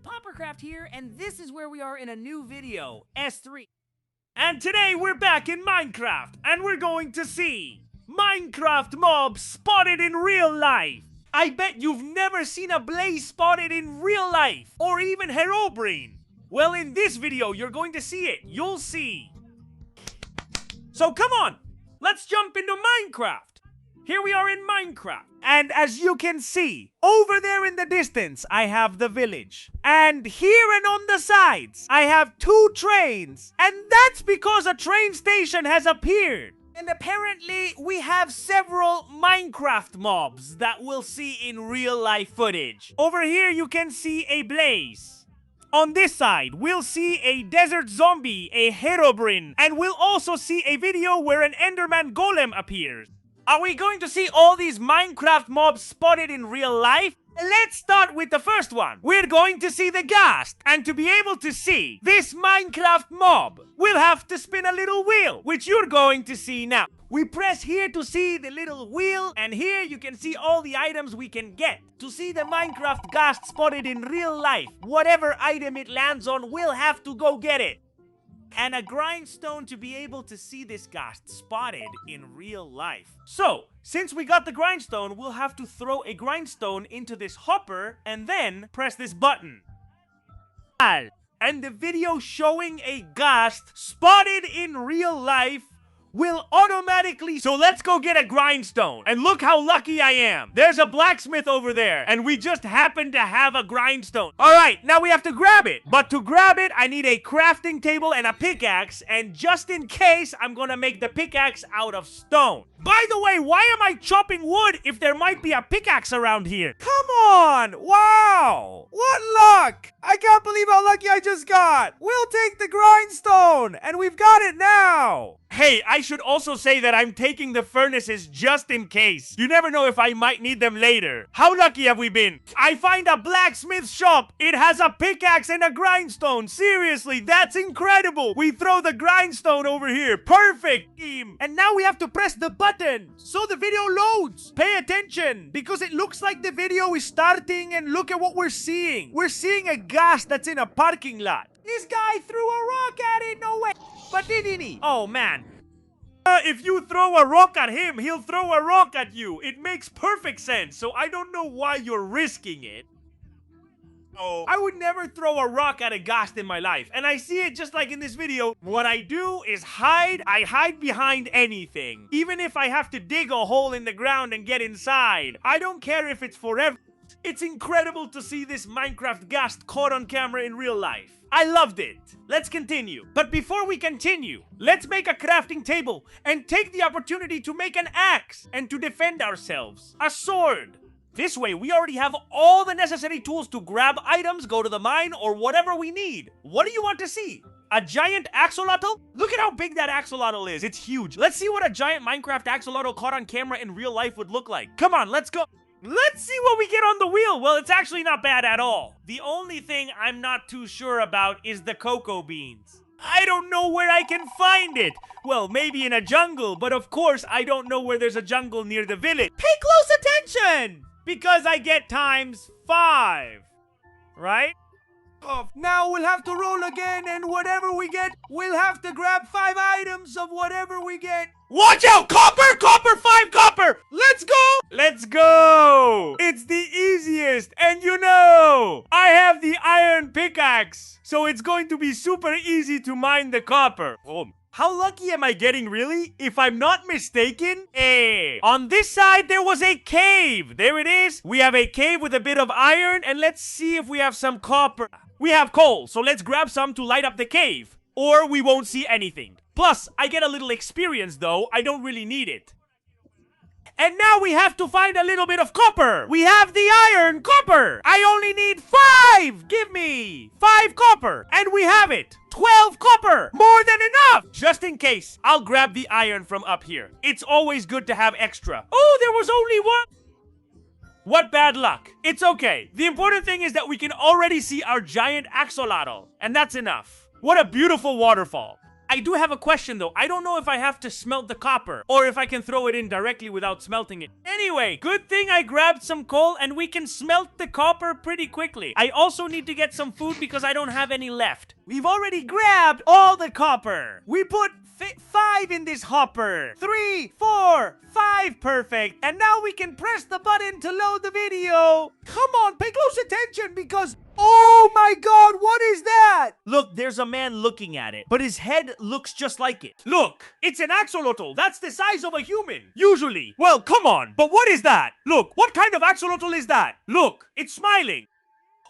Poppercraft here, and this is where we are in a new video, S3. And today we're back in Minecraft, and we're going to see Minecraft mobs spotted in real life. I bet you've never seen a blaze spotted in real life, or even Herobrine. Well, in this video, you're going to see it. You'll see. So come on, let's jump into Minecraft. Here we are in Minecraft, and as you can see, over there in the distance, I have the village. And here and on the sides, I have 2 trains, and that's because a train station has appeared. And apparently, we have several Minecraft mobs that we'll see in real life footage. Over here, you can see a blaze. On this side, we'll see a desert zombie, a Herobrine, and we'll also see a video where an Enderman Golem appears. Are we going to see all these Minecraft mobs spotted in real life? Let's start with the first one. We're going to see the Ghast, and to be able to see this Minecraft mob, we'll have to spin a little wheel, which you're going to see now. We press here to see the little wheel, and here you can see all the items we can get. To see the Minecraft Ghast spotted in real life, whatever item it lands on, we'll have to go get it. And a grindstone to be able to see this Ghast spotted in real life. So, since we got the grindstone, we'll have to throw a grindstone into this hopper and then press this button. And the video showing a Ghast spotted in real life will automatically... So let's go get a grindstone. And look how lucky I am. There's a blacksmith over there, and we just happen to have a grindstone. Alright, now we have to grab it. But to grab it, I need a crafting table and a pickaxe, and just in case, I'm gonna make the pickaxe out of stone. By the way, why am I chopping wood if there might be a pickaxe around here? Come on! Wow! What luck! I can't believe how lucky I just got! We'll take the grindstone! And we've got it now! Hey, I should also say that I'm taking the furnaces just in case. You never know if I might need them later. How lucky have we been? I find a blacksmith shop. It has a pickaxe and a grindstone. Seriously, that's incredible. We throw the grindstone over here. Perfect, team. And now we have to press the button so the video loads. Pay attention because it looks like the video is starting, and look at what we're seeing. We're seeing a Ghast that's in a parking lot. This guy threw a rock at it. No way. But didn't he? Oh, man. If you throw a rock at him, he'll throw a rock at you. It makes perfect sense, so I don't know why you're risking it. Oh, I would never throw a rock at a Ghast in my life, and I see it just like in this video. What I do is hide. I hide behind anything. Even if I have to dig a hole in the ground and get inside. I don't care if it's forever. It's incredible to see this Minecraft Ghast caught on camera in real life. I loved it. Let's continue. But before we continue, let's make a crafting table and take the opportunity to make an axe and to defend ourselves. A sword. This way, we already have all the necessary tools to grab items, go to the mine, or whatever we need. What do you want to see? A giant axolotl? Look at how big that axolotl is. It's huge. Let's see what a giant Minecraft axolotl caught on camera in real life would look like. Come on, let's go. Let's see what we get on the wheel. Well, it's actually not bad at all. The only thing I'm not too sure about is the cocoa beans. I don't know where I can find it. Well, maybe in a jungle, but of course I don't know where there's a jungle near the village. Pay close attention! Because I get ×5, right? Oh, now we'll have to roll again, and whatever we get, we'll have to grab 5 items of whatever we get. Watch out! Copper! Copper! 5 copper! Let's go! Let's go! It's the easiest, and you know, I have the iron pickaxe, so it's going to be super easy to mine the copper. Oh. How lucky am I getting, really? If I'm not mistaken, on this side, there was a cave. There it is. We have a cave with a bit of iron, and let's see if we have some copper. We have coal, so let's grab some to light up the cave, or we won't see anything. Plus, I get a little experience, though. I don't really need it. And now we have to find a little bit of copper. We have the iron copper. I only need 5. Give me 5 copper. And we have it. 12 copper. More than enough. Just in case, I'll grab the iron from up here. It's always good to have extra. Oh, there was only 1. What bad luck. It's okay. The important thing is that we can already see our giant axolotl. And that's enough. What a beautiful waterfall. I do have a question though. I don't know if I have to smelt the copper or if I can throw it in directly without smelting it. Anyway, good thing I grabbed some coal and we can smelt the copper pretty quickly. I also need to get some food because I don't have any left. We've already grabbed all the copper. We put 5 in this hopper. 3, 4, 5, perfect. And now we can press the button to load the video. Come on, pay close attention because... Oh my god, what is that? Look, there's a man looking at it, but his head looks just like it. Look, it's an axolotl. That's the size of a human. Usually. Well, come on. But what is that? Look, what kind of axolotl is that? Look, it's smiling.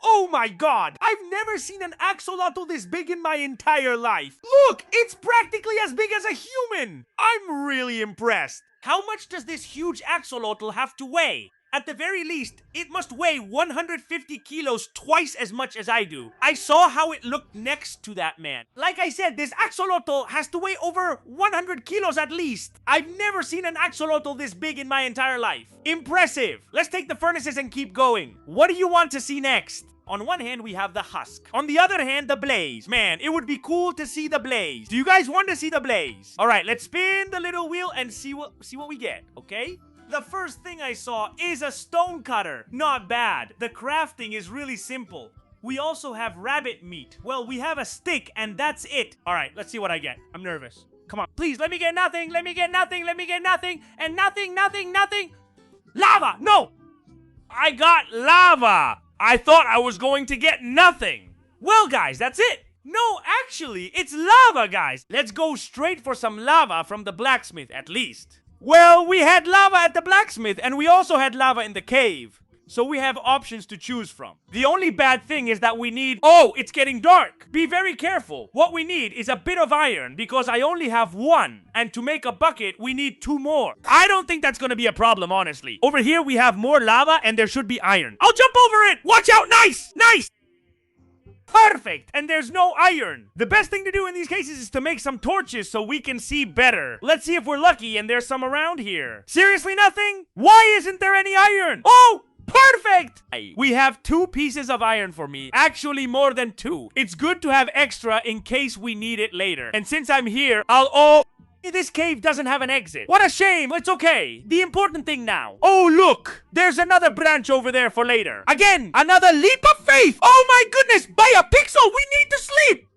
Oh my god! I've never seen an axolotl this big in my entire life. Look! It's practically as big as a human! I'm really impressed. How much does this huge axolotl have to weigh? At the very least, it must weigh 150 kilos, twice as much as I do. I saw how it looked next to that man. Like I said, this axolotl has to weigh over 100 kilos at least. I've never seen an axolotl this big in my entire life. Impressive. Let's take the furnaces and keep going. What do you want to see next? On one hand, we have the husk. On the other hand, the blaze. Man, it would be cool to see the blaze. Do you guys want to see the blaze? All right, let's spin the little wheel and see what we get, okay? The first thing I saw is a stone cutter. Not bad. The crafting is really simple. We also have rabbit meat. Well, we have a stick and that's it. All right, let's see what I get. I'm nervous. Come on, please, let me get nothing. Let me get nothing. Let me get nothing. And nothing. Lava! No! I got lava! I thought I was going to get nothing. Well, guys, that's it. No, actually, it's lava, guys. Let's go straight for some lava from the blacksmith, at least. Well, we had lava at the blacksmith, and we also had lava in the cave. So we have options to choose from. The only bad thing is that we need... Oh, it's getting dark. Be very careful. What we need is a bit of iron because I only have 1. And to make a bucket, we need 2 more. I don't think that's gonna be a problem, honestly. Over here, we have more lava and there should be iron. I'll jump over it. Watch out. Nice. Nice. Perfect! And there's no iron. The best thing to do in these cases is to make some torches so we can see better. Let's see if we're lucky and there's some around here. Seriously, nothing? Why isn't there any iron? Oh! Perfect! We have 2 pieces of iron for me. Actually, more than 2. It's good to have extra in case we need it later. And since I'm here, Oh! This cave doesn't have an exit. What a shame. It's okay. The important thing now. Oh, look. There's another branch over there for later. Again, another leap of faith. Oh my goodness. By a pixel, we need to sleep.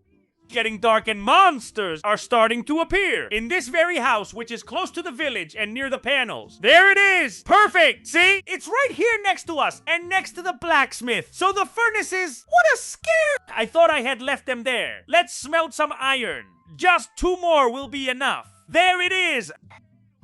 Getting dark and monsters are starting to appear in this very house, which is close to the village and near the panels. There it is. Perfect. See? It's right here next to us and next to the blacksmith. So the furnaces, what a scare. I thought I had left them there. Let's smelt some iron. Just 2 more will be enough. There it is.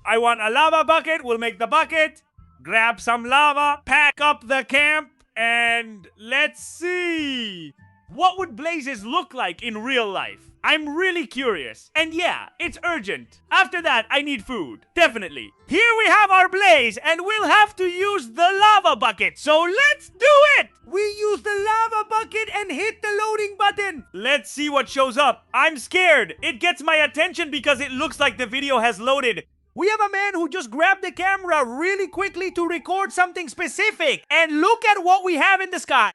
I want a lava bucket. We'll make the bucket. Grab some lava. Pack up the camp. And let's see. What would blazes look like in real life? I'm really curious. And yeah, it's urgent. After that, I need food. Definitely. Here we have our blaze, and we'll have to use the lava bucket. So let's do it! We use the lava bucket and hit the loading button. Let's see what shows up. I'm scared. It gets my attention because it looks like the video has loaded. We have a man who just grabbed the camera really quickly to record something specific. And look at what we have in the sky.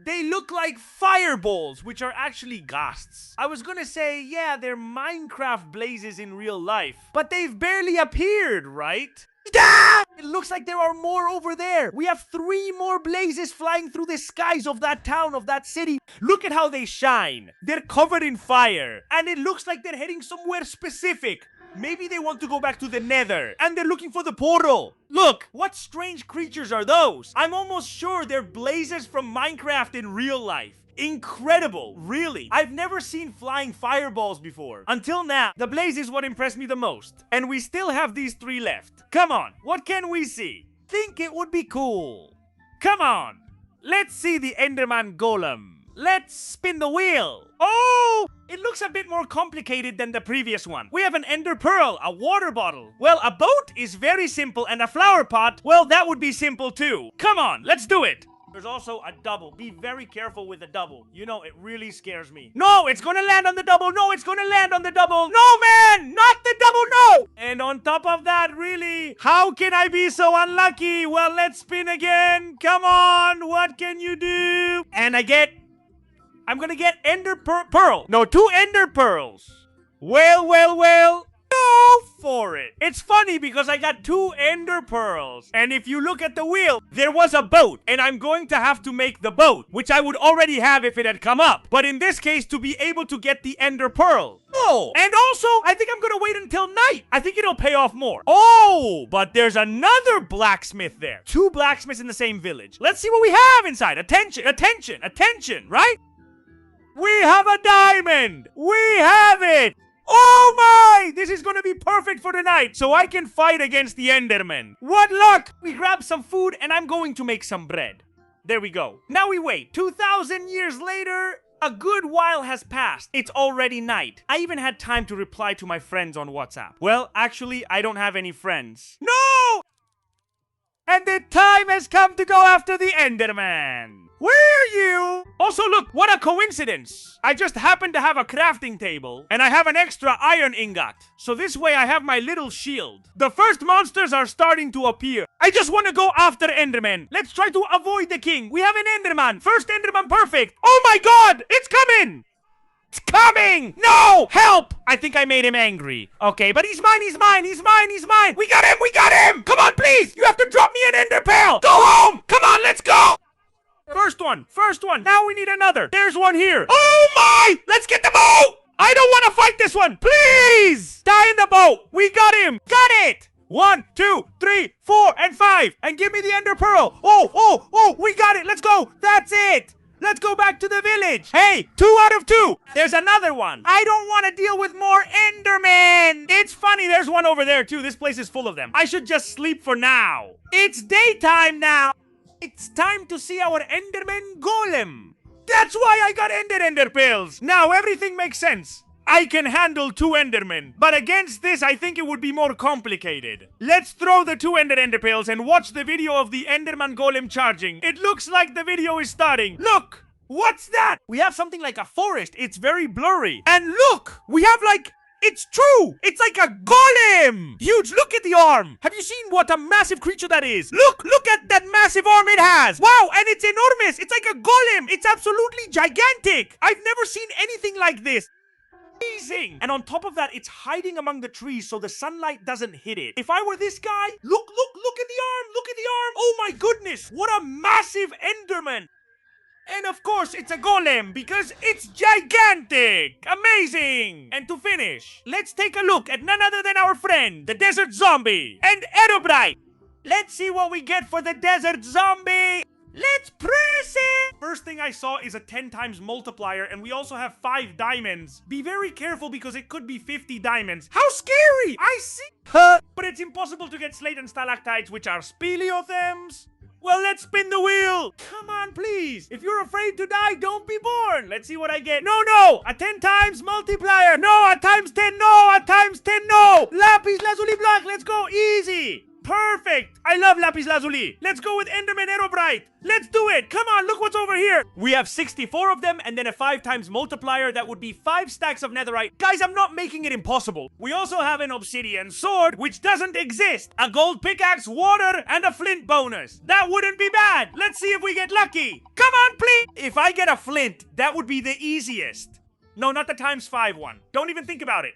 They look like fireballs, which are actually ghasts. I was gonna say, yeah, they're Minecraft blazes in real life. But they've barely appeared, right? Ah! It looks like there are more over there. We have 3 more blazes flying through the skies of that town, of that city. Look at how they shine. They're covered in fire. And it looks like they're heading somewhere specific. Maybe they want to go back to the nether. And they're looking for the portal. Look, what strange creatures are those? I'm almost sure they're blazes from Minecraft in real life. Incredible, really. I've never seen flying fireballs before. Until now, the blaze is what impressed me the most. And we still have these 3 left. Come on, what can we see? Think it would be cool. Come on, let's see the Enderman Golem. Let's spin the wheel. Oh, it looks a bit more complicated than the previous one. We have an ender pearl, a water bottle. Well, a boat is very simple, and a flower pot, well, that would be simple too. Come on, let's do it. There's also a double. Be very careful with the double. You know, it really scares me. No, it's gonna land on the double. No, it's gonna land on the double. No, man, not the double, no. And on top of that, really, how can I be so unlucky? Well, let's spin again. Come on, what can you do? And I get I'm gonna get ender pearl. No, 2 ender pearls. Well. Go for it. It's funny because I got 2 ender pearls. And if you look at the wheel, there was a boat. And I'm going to have to make the boat, which I would already have if it had come up. But in this case, to be able to get the ender pearl. Oh, and also, I think I'm gonna wait until night. I think it'll pay off more. Oh, but there's another blacksmith there. 2 blacksmiths in the same village. Let's see what we have inside. Attention, right? We have a diamond. We have it. Oh my! This is gonna be perfect for tonight, so I can fight against the Enderman. What luck! We grab some food, and I'm going to make some bread. There we go. Now we wait. 2,000 years later, a good while has passed. It's already night. I even had time to reply to my friends on WhatsApp. Well, actually, I don't have any friends. No! And the time has come to go after the Enderman. Where are you? Also, look, what a coincidence. I just happen to have a crafting table, and I have an extra iron ingot. So this way I have my little shield. The first monsters are starting to appear. I just want to go after Enderman. Let's try to avoid the king. We have an Enderman. First Enderman perfect. Oh my god, it's coming. It's coming! No! Help! I think I made him angry. Okay, but he's mine! We got him! Come on, please! You have to drop me an ender pearl! Go home! Come on, let's go! First one. Now we need another. There's one here. Oh my! Let's get the boat! I don't want to fight this one! Please! Die in the boat! We got him! Got it! 1, 2, 3, 4, and 5. And give me the ender pearl. Oh, we got it. Let's go. That's it. Let's go back to the village. Hey, 2 out of 2. There's another one. I don't want to deal with more Endermen. It's funny, there's one over there too. This place is full of them. I should just sleep for now. It's daytime now. It's time to see our Enderman Golem. That's why I got ender pearls. Now everything makes sense. I can handle 2 Endermen, but against this, I think it would be more complicated. Let's throw the 2 ender pearls and watch the video of the Enderman Golem charging. It looks like the video is starting. Look! What's that? We have something like a forest. It's very blurry. And look! We have like... It's true! It's like a golem! Huge, look at the arm! Have you seen what a massive creature that is? Look at that massive arm it has! Wow, and it's enormous! It's like a golem! It's absolutely gigantic! I've never seen anything like this! Amazing! And on top of that, it's hiding among the trees so the sunlight doesn't hit it. If I were this guy, look at the arm! Oh my goodness! What a massive Enderman! And of course, it's a golem because it's gigantic! Amazing! And to finish, let's take a look at none other than our friend, the desert zombie, and Herobrine! Let's see what we get for the desert zombie! Let's press it! First thing I saw is a 10 times multiplier, and we also have 5 diamonds. Be very careful because it could be 50 diamonds. How scary! I see! But it's impossible to get slate and stalactites, which are speleothems. Well, let's spin the wheel! Come on, please! If you're afraid to die, don't be born! Let's see what I get. No! A 10 times multiplier! No! A times 10! No! A times 10! No! Lapis lazuli block! Let's go! Easy! Perfect! I love Lapis Lazuli! Let's go with Enderman Herobrine! Let's do it! Come on, look what's over here! We have 64 of them, and then a 5 times multiplier. That would be 5 stacks of netherite. Guys, I'm not making it impossible. We also have an obsidian sword, which doesn't exist. A gold pickaxe, water, and a flint bonus. That wouldn't be bad. Let's see if we get lucky. Come on, please! If I get a flint, that would be the easiest. No, not the times 5 one. Don't even think about it.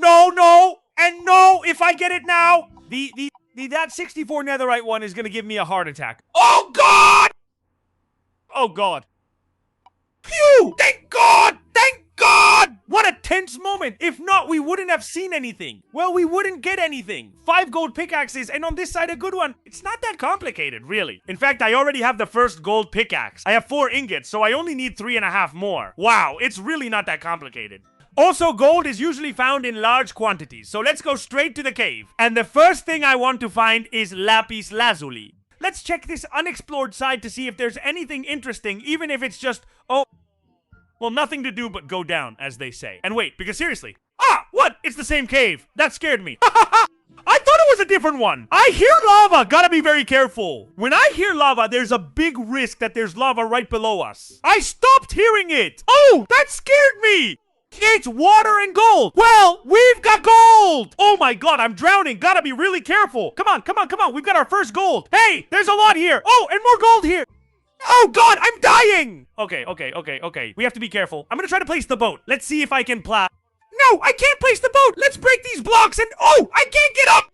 No! And no, if I get it now, that 64 netherite one is gonna give me a heart attack. Oh god! Phew! Thank God! What a tense moment! If not, we wouldn't have seen anything. Well, we wouldn't get anything. 5 gold pickaxes, and on this side a good one. It's not that complicated, really. In fact, I already have the first gold pickaxe. I have 4 ingots, so I only need 3.5 more. Wow, it's really not that complicated. Also, gold is usually found in large quantities, so let's go straight to the cave. And the first thing I want to find is Lapis Lazuli. Let's check this unexplored side to see if there's anything interesting, even if it's just, well, nothing to do but go down, as they say. And wait, because seriously, what? It's the same cave. That scared me. I thought it was a different one. I hear lava. Gotta be very careful. When I hear lava, there's a big risk that there's lava right below us. I stopped hearing it. Oh, that scared me. It's water and gold. Well, we've got gold. Oh my god, I'm drowning. Gotta be really careful. Come on. We've got our first gold. Hey, there's a lot here. Oh, and more gold here. Oh God, I'm dying! Okay. We have to be careful. I'm gonna try to place the boat. Let's see if I can plow. No, I can't place the boat! Let's break these blocks and... Oh, I can't get up!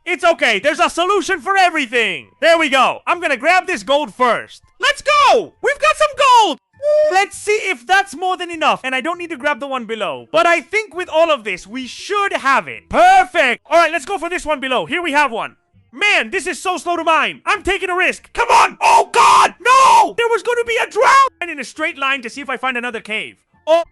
It's okay, there's a solution for everything! There we go. I'm gonna grab this gold first. Let's go! We've got some gold! Let's see if that's more than enough. And I don't need to grab the one below. But I think with all of this, we should have it. Perfect! Alright, let's go for this one below. Here we have one. Man, this is so slow to mine. I'm taking a risk. Come on! Oh God! No! There was gonna be a drought! And in a straight line to see if I find another cave. Oh...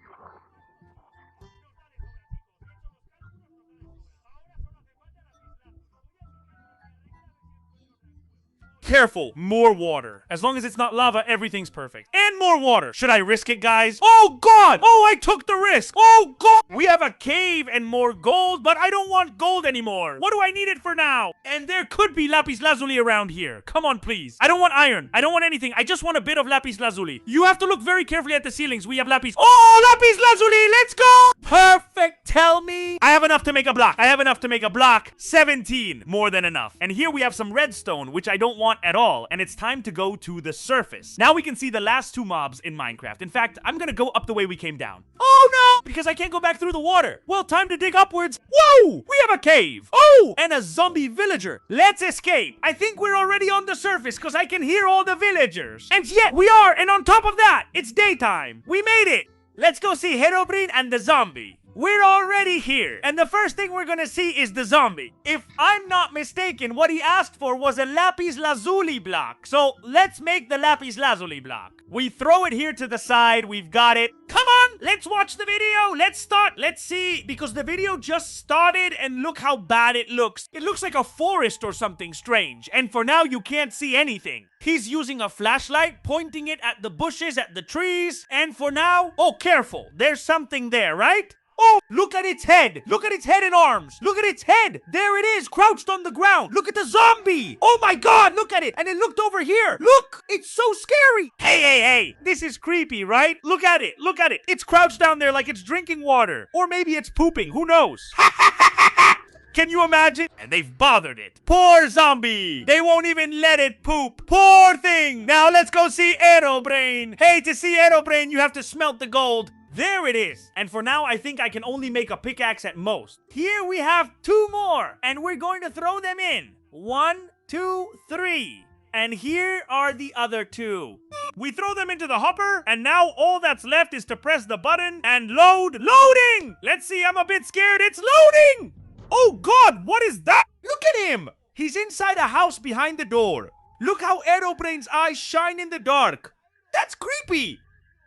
Careful, more water. As long as it's not lava, everything's perfect. And more water. Should I risk it, guys? Oh, God! Oh, I took the risk. Oh, God! We have a cave and more gold, but I don't want gold anymore. What do I need it for now? And there could be lapis lazuli around here. Come on, please. I don't want iron. I don't want anything. I just want a bit of lapis lazuli. You have to look very carefully at the ceilings. We have lapis. Oh, lapis lazuli! Let's go! Perfect. Tell me. I have enough to make a block. 17. More than enough. And here we have some redstone, which I don't want at all, and it's time to go to the surface. Now we can see the last two mobs in Minecraft. In fact, I'm gonna go up the way we came down. Oh no! Because I can't go back through the water. Well, time to dig upwards. Whoa! We have a cave. Oh! And a zombie villager. Let's escape. I think we're already on the surface because I can hear all the villagers. And yet we are, and on top of that, it's daytime. We made it. Let's go see Herobrine and the zombie. We're already here, and the first thing we're gonna see is the zombie. If I'm not mistaken, what he asked for was a lapis lazuli block. So let's make the lapis lazuli block. We throw it here to the side. We've got it. Come on, let's watch the video. Let's start. Let's see, because the video just started, and look how bad it looks. It looks like a forest or something strange, and for now, you can't see anything. He's using a flashlight, pointing it at the bushes, at the trees, and for now, oh, careful. There's something there, right? Oh, look at its head. Look at its head and arms. Look at its head. There it is, crouched on the ground. Look at the zombie. Oh my God, look at it. And it looked over here. Look, it's so scary. Hey. This is creepy, right? Look at it. Look at it. It's crouched down there like it's drinking water. Or maybe it's pooping. Who knows? Can you imagine? And they've bothered it. Poor zombie. They won't even let it poop. Poor thing. Now let's go see Herobrine. Hey, to see Herobrine, you have to smelt the gold. There it is. And for now, I think I can only make a pickaxe at most. Here we have 2 more. And we're going to throw them in. 1, 2, 3. And here are the other 2. We throw them into the hopper. And now all that's left is to press the button and load. Loading! Let's see, I'm a bit scared. It's loading! Oh God, what is that? Look at him. He's inside a house behind the door. Look how Herobrine's eyes shine in the dark. That's creepy.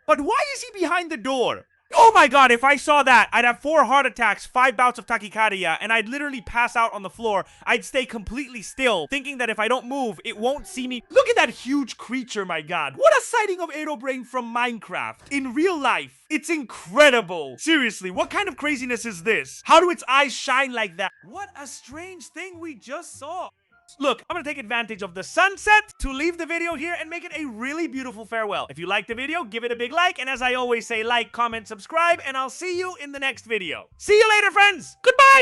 But why is he behind the door? Oh my God, if I saw that, I'd have 4 heart attacks, 5 bouts of tachycardia, and I'd literally pass out on the floor. I'd stay completely still, thinking that if I don't move, it won't see me. Look at that huge creature, my God. What a sighting of Herobrine from Minecraft. In real life, it's incredible. Seriously, what kind of craziness is this? How do its eyes shine like that? What a strange thing we just saw. Look, I'm gonna take advantage of the sunset to leave the video here and make it a really beautiful farewell. If you liked the video, give it a big like, and as I always say, like, comment, subscribe, and I'll see you in the next video. See you later, friends! Goodbye!